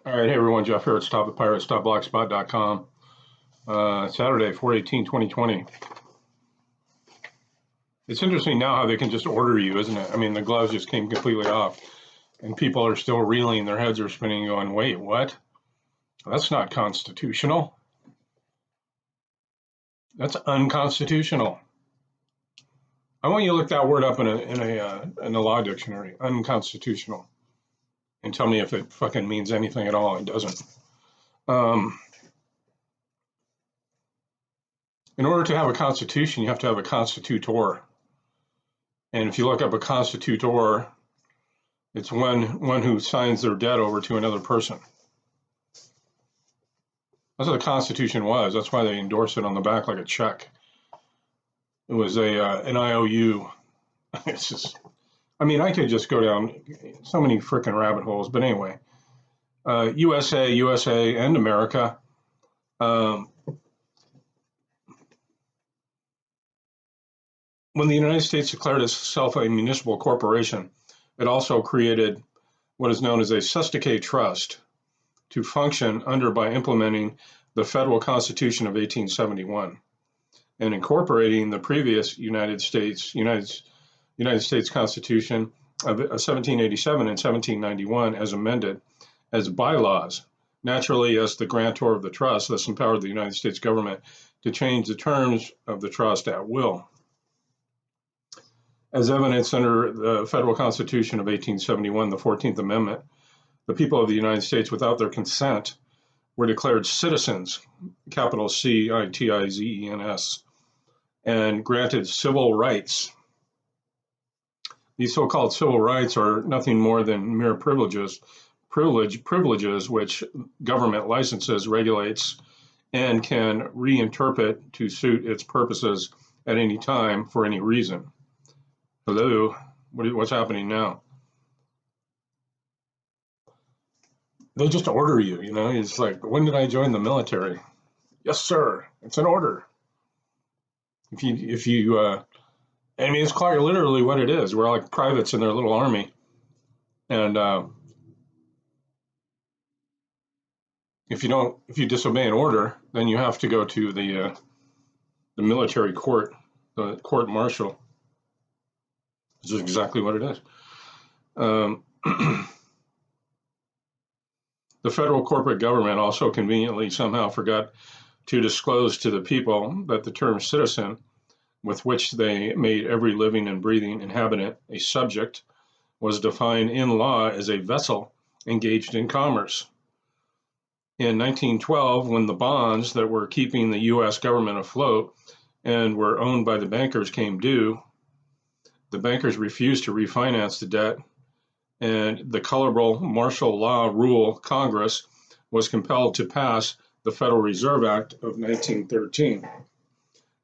All right, hey everyone, Jeff here at stopthepirates.blogspot.com. Saturday, 4/18/2020. It's interesting now how they can just order you, isn't it? I mean, the gloves just came completely off, and people are still reeling, their heads are spinning, going, wait, what? That's not constitutional. That's unconstitutional. I want you to look that word up in a law dictionary, unconstitutional, and tell me if it fucking means anything at all. It doesn't. In order to have a constitution, you have to have a constitutor. And if you look up a constitutor, it's one who signs their debt over to another person. That's what the Constitution was. That's why they endorsed it on the back like a check. It was an IOU. It's just, I mean, I could just go down so many freaking rabbit holes. But anyway, USA, and America. When the United States declared itself a municipal corporation, it also created what is known as a cestui trust to function under by implementing the federal Constitution of 1871 and incorporating the previous United States Constitution of 1787 and 1791 as amended as bylaws. Naturally, as the grantor of the trust, this empowered the United States government to change the terms of the trust at will. As evidenced under the Federal Constitution of 1871, the 14th Amendment, the people of the United States, without their consent, were declared citizens, capital CITIZENS, and granted civil rights. These so-called civil rights are nothing more than mere privileges which government licenses, regulates, and can reinterpret to suit its purposes at any time for any reason. Hello, what's happening now? They just order you, you know, it's like, when did I join the military? Yes, sir, it's an order. I mean, it's quite literally what it is. We're like privates in their little army. And if you disobey an order, then you have to go to the military court, the court martial. This is exactly what it is. The federal corporate government also conveniently somehow forgot to disclose to the people that the term citizen, with which they made every living and breathing inhabitant a subject, was defined in law as a vessel engaged in commerce. In 1912, when the bonds that were keeping the U.S. government afloat and were owned by the bankers came due, the bankers refused to refinance the debt, and the colorable martial law rule Congress was compelled to pass the Federal Reserve Act of 1913.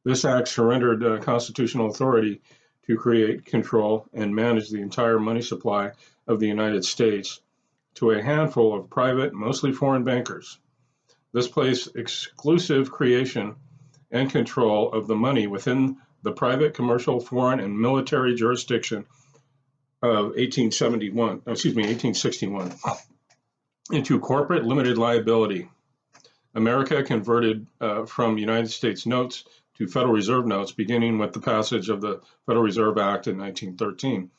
This act surrendered constitutional authority to create, control, and manage the entire money supply of the United States to a handful of private, mostly foreign bankers. This placed exclusive creation and control of the money within the private, commercial, foreign, and military jurisdiction of 1861 into corporate limited liability. America converted from United States notes to Federal Reserve notes, beginning with the passage of the Federal Reserve Act in 1913.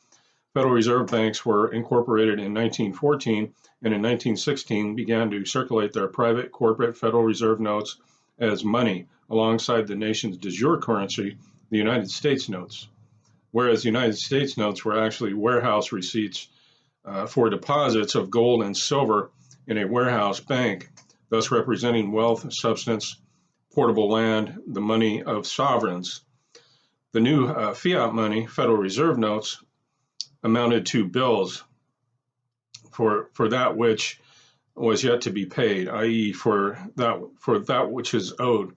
Federal Reserve banks were incorporated in 1914 and in 1916 began to circulate their private corporate Federal Reserve notes as money alongside the nation's de jure currency, the United States notes, whereas the United States notes were actually warehouse receipts for deposits of gold and silver in a warehouse bank, thus representing wealth, substance, portable land, the money of sovereigns. The new fiat money, Federal Reserve notes, amounted to bills for that which was yet to be paid, i.e. for that which is owed.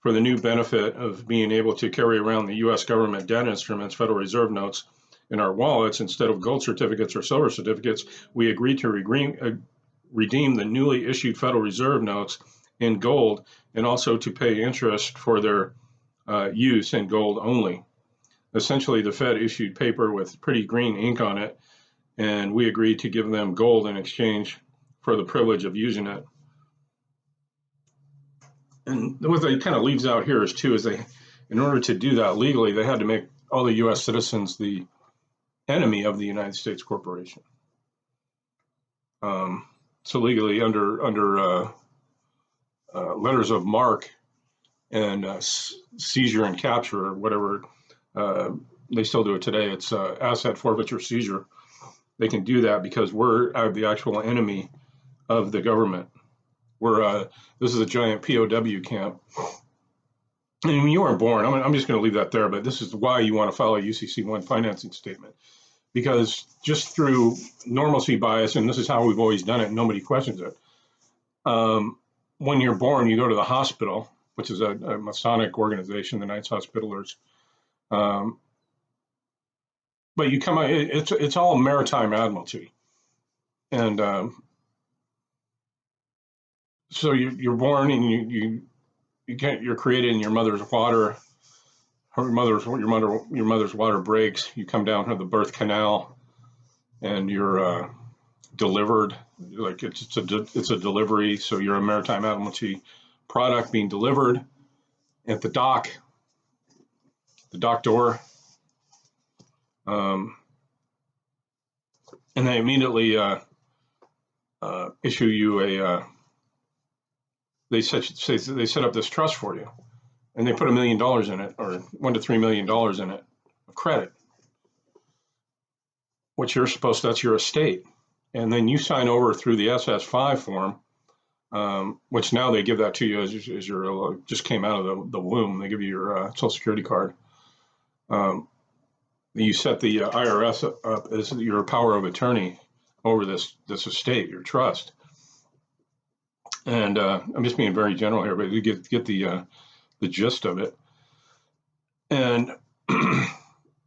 For the new benefit of being able to carry around the U.S. government debt instruments, Federal Reserve notes, in our wallets instead of gold certificates or silver certificates, we agreed to redeem the newly issued Federal Reserve notes in gold and also to pay interest for their use in gold only. Essentially, the Fed issued paper with pretty green ink on it, and we agreed to give them gold in exchange for the privilege of using it. And what they kind of leaves out here is too, is they, in order to do that legally, they had to make all the U.S. citizens the enemy of the United States corporation. So legally, under letters of marque and seizure and capture, or whatever, they still do it today. It's asset forfeiture seizure. They can do that because we're the actual enemy of the government. This is a giant POW camp. And when you weren't born, I'm just going to leave that there, but this is why you want to file a UCC1 financing statement. Because just through normalcy bias, and this is how we've always done it, and nobody questions it, when you're born, you go to the hospital, which is a Masonic organization, the Knights Hospitallers. But you come out, it's all maritime admiralty. And so you're born and you're created in your mother's water. Your mother's water breaks. You come down to the birth canal, and you're delivered. Like it's a delivery. So you're a maritime admiralty product being delivered at the dock door, and they immediately issue you a. They set up this trust for you, and they put $1 million in it, or $1 to $3 million in it of credit, which you're supposed to, that's your estate. And then you sign over through the SS5 form, which now they give that to you as your just came out of the womb. They give you your Social Security card. You set the IRS up as your power of attorney over this estate, your trust. And I'm just being very general here, but you get the gist of it. And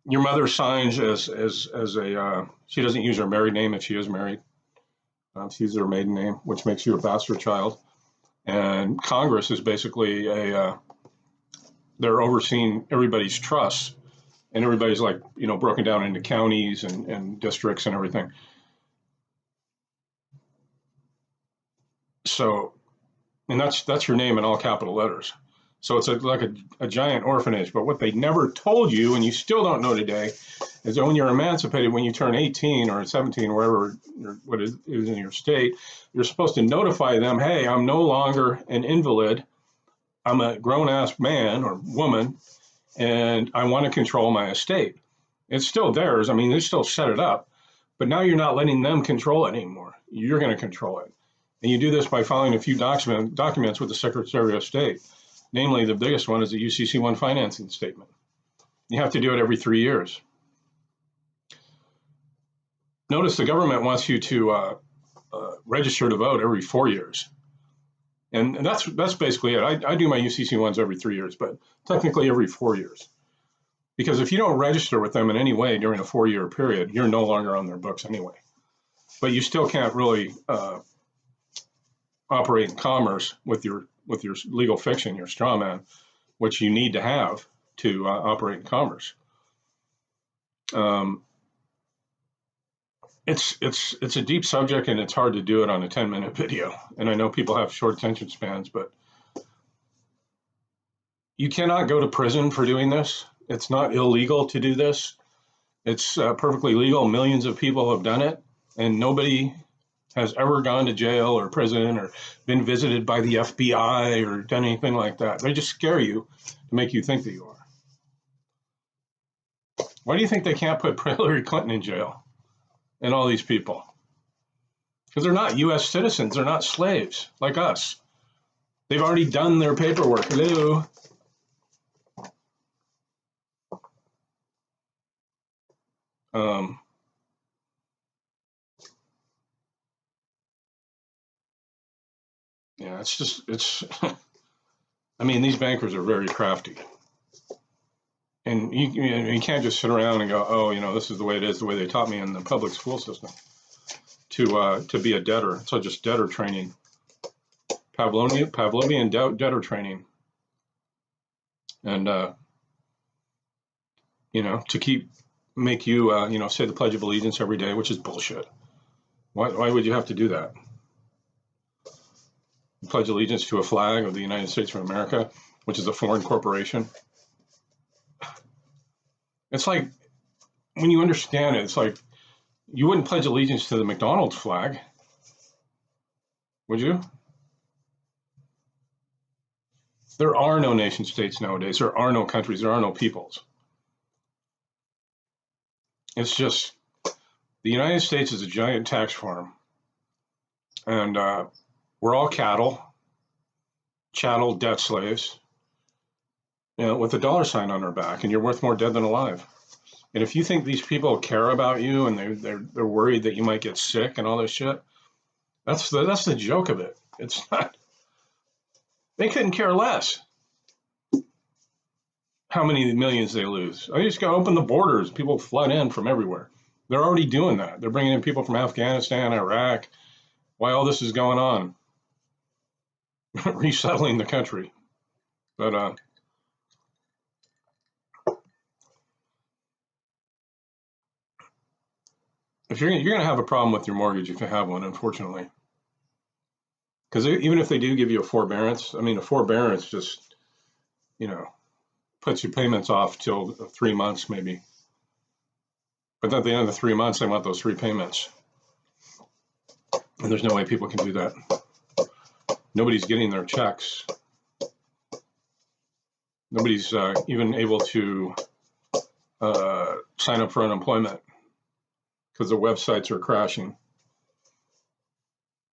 your mother signs as a she doesn't use her married name if she is married. She uses her maiden name, which makes you a bastard child. And Congress is basically they're overseeing everybody's trusts, and everybody's like, broken down into counties and districts and everything. So, and that's your name in all capital letters. So it's like a giant orphanage. But what they never told you, and you still don't know today, is that when you're emancipated, when you turn 18 or 17, wherever what is in your state, you're supposed to notify them, hey, I'm no longer an invalid. I'm a grown-ass man or woman, and I want to control my estate. It's still theirs. I mean, they still set it up. But now you're not letting them control it anymore. You're going to control it. And you do this by filing a few documents with the Secretary of State. Namely, the biggest one is the UCC1 financing statement. You have to do it every 3 years. Notice the government wants you to register to vote every 4 years. And that's basically it. I do my UCC1s every 3 years, but technically every 4 years. Because if you don't register with them in any way during a 4-year period, you're no longer on their books anyway. But you still can't really operate in commerce with your legal fiction, your straw man, which you need to have to operate in commerce. It's a deep subject, and it's hard to do it on a 10-minute video. And I know people have short attention spans, but you cannot go to prison for doing this. It's not illegal to do this. It's perfectly legal. Millions of people have done it, and nobody has ever gone to jail or prison or been visited by the FBI or done anything like that. They just scare you to make you think that you are. Why do you think they can't put Hillary Clinton in jail and all these people? Because they're not U.S. citizens. They're not slaves like us. They've already done their paperwork. Hello. Yeah, it's, I mean, these bankers are very crafty. And you can't just sit around and go, oh, this is the way it is, the way they taught me in the public school system to be a debtor. So just debtor training, Pavlovian debtor training. And, to make you, say the Pledge of Allegiance every day, which is bullshit. Why would you have to do that? You pledge allegiance to a flag of the United States of America, which is a foreign corporation. It's like, when you understand it, it's like you wouldn't pledge allegiance to the McDonald's flag, would you? There are no nation states nowadays. There are no countries. There are no peoples. It's just the United States is a giant tax farm, and we're all chattel debt slaves, with a dollar sign on our back, and you're worth more dead than alive. And if you think these people care about you and they're worried that you might get sick and all this shit, that's the joke of it. It's not. They couldn't care less how many millions they lose. I just got to open the borders. People flood in from everywhere. They're already doing that. They're bringing in people from Afghanistan, Iraq. Why all this is going on? Resettling the country. But if you're going to have a problem with your mortgage if you have one, unfortunately. Because even if they do give you a forbearance, I mean, a forbearance just, puts your payments off till 3 months maybe. But at the end of the 3 months, they want those 3 payments. And there's no way people can do that. Nobody's getting their checks. Nobody's even able to sign up for unemployment because the websites are crashing.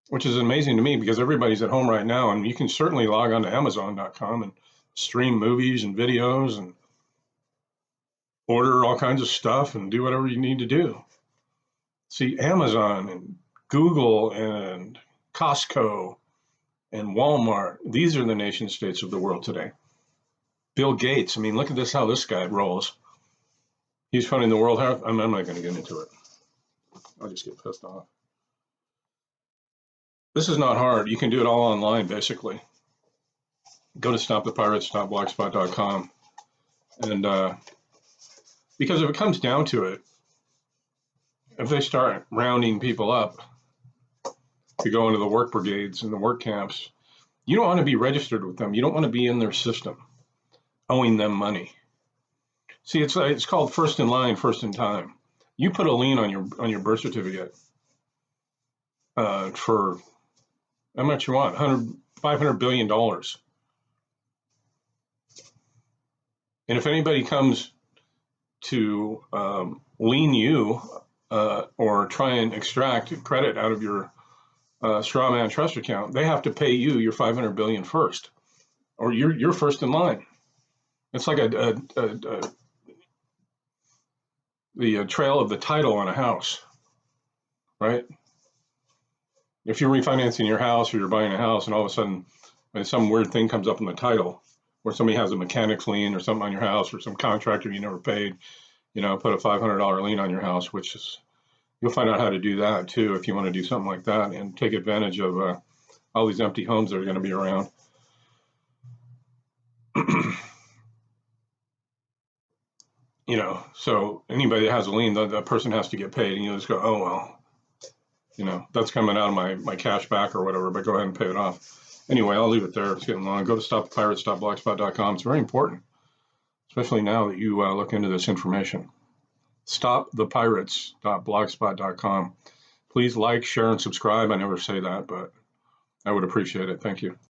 Which is amazing to me because everybody's at home right now, and you can certainly log on to Amazon.com and stream movies and videos and order all kinds of stuff and do whatever you need to do. See, Amazon and Google and Costco and Walmart, these are the nation states of the world today. Bill Gates, I mean, look at this, how this guy rolls. He's funding the world health. I'm not going to get into it. I'll just get pissed off. This is not hard. You can do it all online, basically. Go to stopthepirates.blogspot.com. And because if it comes down to it, if they start rounding people up to go into the work brigades and the work camps, you don't want to be registered with them. You don't want to be in their system, owing them money. See, it's called first in line, first in time. You put a lien on your birth certificate for how much you want, $500 billion. And if anybody comes to lien you or try and extract credit out of your straw man trust account, they have to pay you your $500 billion first, or you're first in line. It's like the trail of the title on a house, right? If you're refinancing your house or you're buying a house and all of a sudden some weird thing comes up in the title where somebody has a mechanic's lien or something on your house, or some contractor you never paid, put a $500 lien on your house, which is, you'll find out how to do that too if you want to do something like that and take advantage of all these empty homes that are going to be around. So anybody that has a lien, that person has to get paid, and you just go, oh, well, that's coming out of my cash back or whatever, but go ahead and pay it off. Anyway, I'll leave it there. It's getting long. Go to stopthepirates.blogspot.com. It's very important, especially now that you look into this information. Stopthepirates.blogspot.com. Please like, share, and subscribe. I never say that, but I would appreciate it. Thank you.